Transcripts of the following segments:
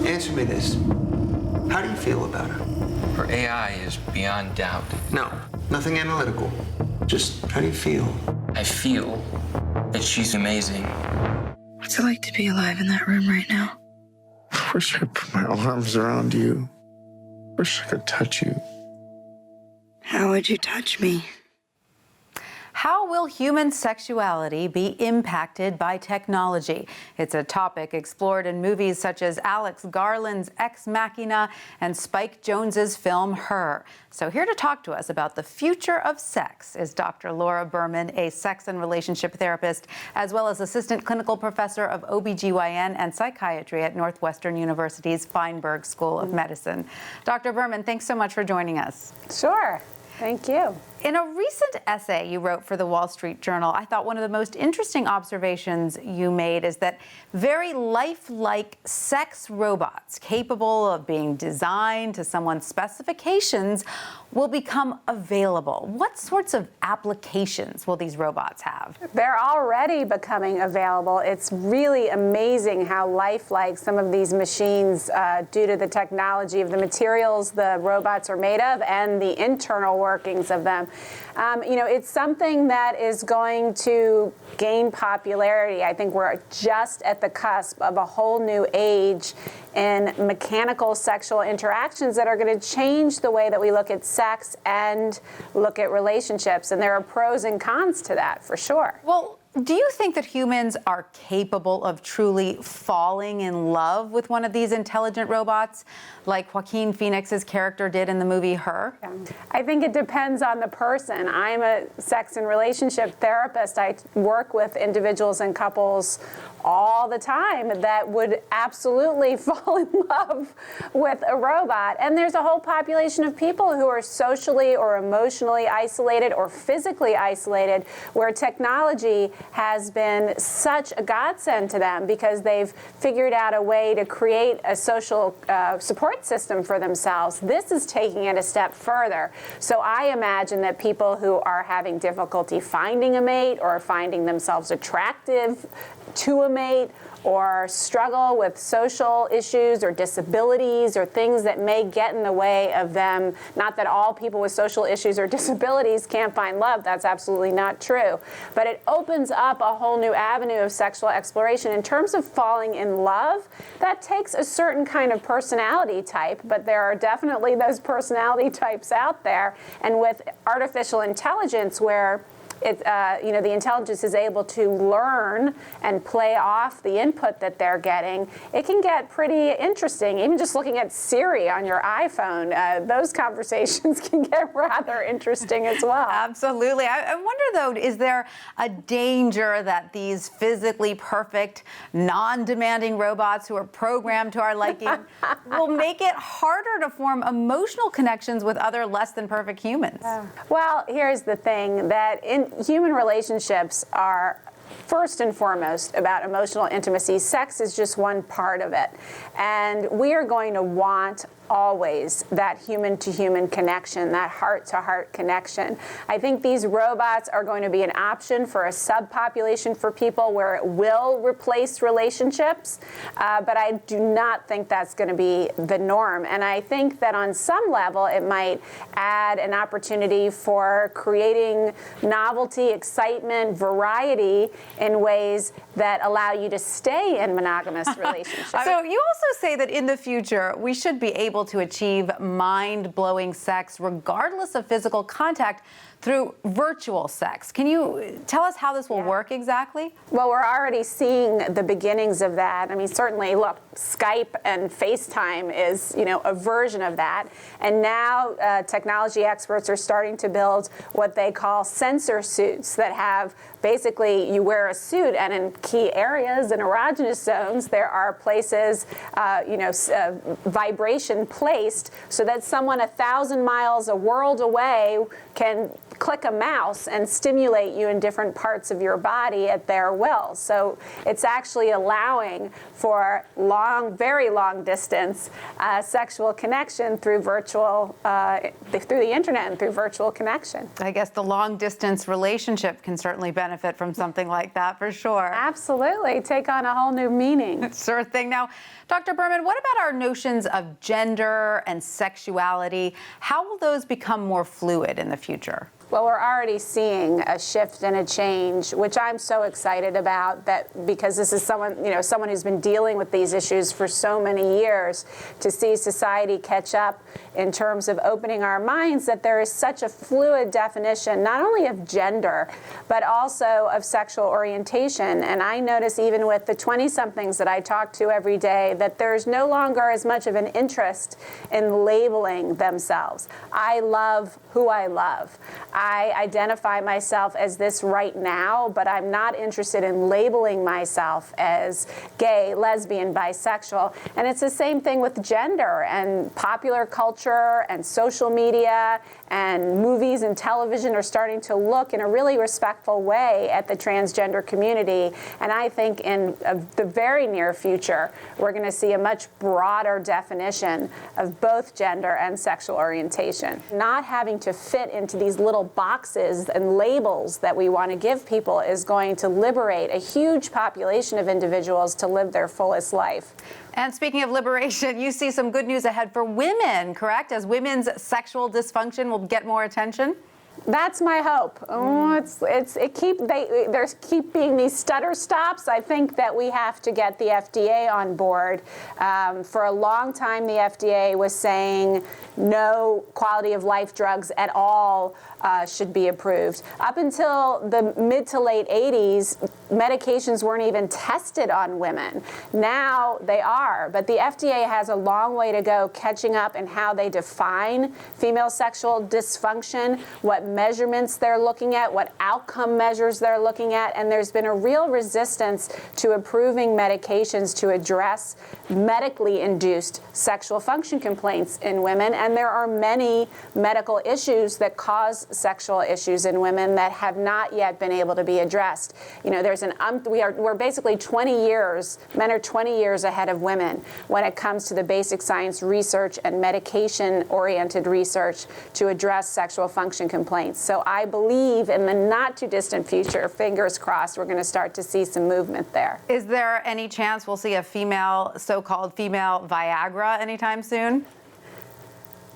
Answer me this. How do you feel about her? Her AI is beyond doubt. No, nothing analytical. Just how do you feel? I feel that she's amazing. What's it like to be alive in that room right now? I wish I could put my arms around you. Wish I could touch you. How would you touch me? How will human sexuality be impacted by technology? It's a topic explored in movies such as Alex Garland's Ex Machina and Spike Jonze's film Her. So here to talk to us about the future of sex is Dr. Laura Berman, a sex and relationship therapist, as well as assistant clinical professor of OBGYN and psychiatry at Northwestern University's Feinberg School of Medicine. Dr. Berman, thanks so much for joining us. Sure. Thank you. In a recent essay you wrote for the Wall Street Journal, I thought one of the most interesting observations you made is that very lifelike sex robots capable of being designed to someone's specifications will become available. What sorts of applications will these robots have? They're already becoming available. It's really amazing how lifelike some of these machines, due to the technology of the materials the robots are made of and the internal workings of them. It's something that is going to gain popularity. I think we're just at the cusp of a whole new age in mechanical sexual interactions that are going to change the way that we look at sex and look at relationships. And there are pros and cons to that, for sure. Well, do you think that humans are capable of truly falling in love with one of these intelligent robots, like Joaquin Phoenix's character did in the movie Her? Yeah. I think it depends on the person. I'm a sex and relationship therapist. I work with individuals and couples all the time that would absolutely fall in love with a robot. And there's a whole population of people who are socially or emotionally isolated or physically isolated, where technology has been such a godsend to them because they've figured out a way to create a social support system for themselves. This is taking it a step further. So I imagine that people who are having difficulty finding a mate or finding themselves attractive to a mate or struggle with social issues or disabilities or things that may get in the way of them. Not that all people with social issues or disabilities can't find love. That's absolutely not true. But it opens up a whole new avenue of sexual exploration. In terms of falling in love, that takes a certain kind of personality type, but there are definitely those personality types out there. And with artificial intelligence, where the intelligence is able to learn and play off the input that they're getting, it can get pretty interesting. Even just looking at Siri on your iPhone, those conversations can get rather interesting as well. Absolutely. I wonder, though, is there a danger that these physically perfect, non-demanding robots who are programmed to our liking will make it harder to form emotional connections with other less than perfect humans? Well, here's the thing, that in human relationships are first and foremost about emotional intimacy. Sex is just one part of it. And we are going to want always that human-to-human connection, that heart-to-heart connection. I think these robots are going to be an option for a subpopulation for people where it will replace relationships, but I do not think that's going to be the norm. And I think that on some level it might add an opportunity for creating novelty, excitement, variety in ways that allow you to stay in monogamous relationships. So you also say that in the future we should be able to achieve mind-blowing sex regardless of physical contact through virtual sex. Can you tell us how this will work exactly? Well, we're already seeing the beginnings of that. I mean, certainly, look, Skype and FaceTime is, a version of that. And now technology experts are starting to build what they call sensor suits that have basically you wear a suit, and in key areas and erogenous zones, there are places, vibration been placed so that someone 1,000 miles, a world away, can click a mouse and stimulate you in different parts of your body at their will. So it's actually allowing for long, very long distance sexual connection through virtual, through the internet and through virtual connection. I guess the long distance relationship can certainly benefit from something like that, for sure. Absolutely, take on a whole new meaning. Sure thing. Now, Dr. Berman, what about our notions of gender and sexuality? How will those become more fluid in the future? Well, we're already seeing a shift and a change, which I'm so excited about, that because this is someone who's been dealing with these issues for so many years, to see society catch up in terms of opening our minds that there is such a fluid definition, not only of gender, but also of sexual orientation. And I notice even with the 20-somethings that I talk to every day that there's no longer as much of an interest in labeling themselves. I love who I love. I identify myself as this right now, but I'm not interested in labeling myself as gay, lesbian, bisexual. And it's the same thing with gender and popular culture and social media, and movies and television are starting to look in a really respectful way at the transgender community. And I think in the very near future, we're going to see a much broader definition of both gender and sexual orientation. Not having to fit into these little boxes and labels that we want to give people is going to liberate a huge population of individuals to live their fullest life. And speaking of liberation, you see some good news ahead for women, correct? As women's sexual dysfunction will get more attention? That's my hope. There keep being these stutter stops. I think that we have to get the FDA on board. For a long time, the FDA was saying no quality of life drugs at all should be approved. Up until the mid to late 80s, medications weren't even tested on women. Now they are, but the FDA has a long way to go catching up in how they define female sexual dysfunction, what measurements they're looking at, what outcome measures they're looking at, and there's been a real resistance to approving medications to address medically induced sexual function complaints in women, and there are many medical issues that cause sexual issues in women that have not yet been able to be addressed. You know, there's we're basically 20 years, men are 20 years ahead of women when it comes to the basic science research and medication-oriented research to address sexual function complaints. So I believe in the not too distant future, fingers crossed, we're going to start to see some movement there. Is there any chance we'll see a so-called female Viagra anytime soon?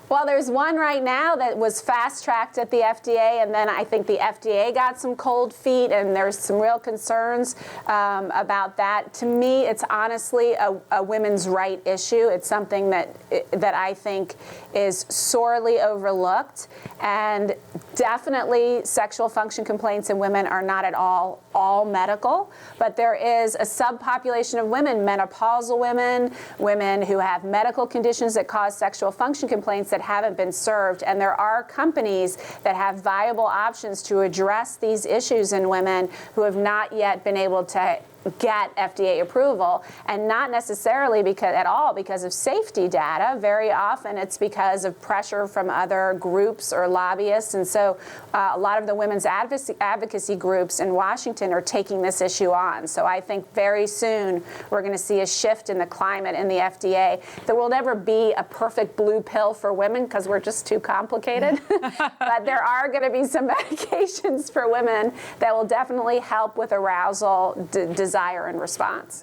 Well, there's one right now that was fast-tracked at the FDA, and then I think the FDA got some cold feet, and there's some real concerns about that. To me, it's honestly a women's right issue. It's something that I think is sorely overlooked, and definitely sexual function complaints in women are not at all medical, but there is a subpopulation of women, menopausal women, women who have medical conditions that cause sexual function complaints that haven't been served, and there are companies that have viable options to address these issues in women who have not yet been able to get FDA approval, and not necessarily because of safety data. Very often it's because of pressure from other groups or lobbyists, and so a lot of the women's advocacy groups in Washington are taking this issue on. So I think very soon we're going to see a shift in the climate in the FDA. There will never be a perfect blue pill for women because we're just too complicated, but there are going to be some medications for women that will definitely help with arousal, desire, and response.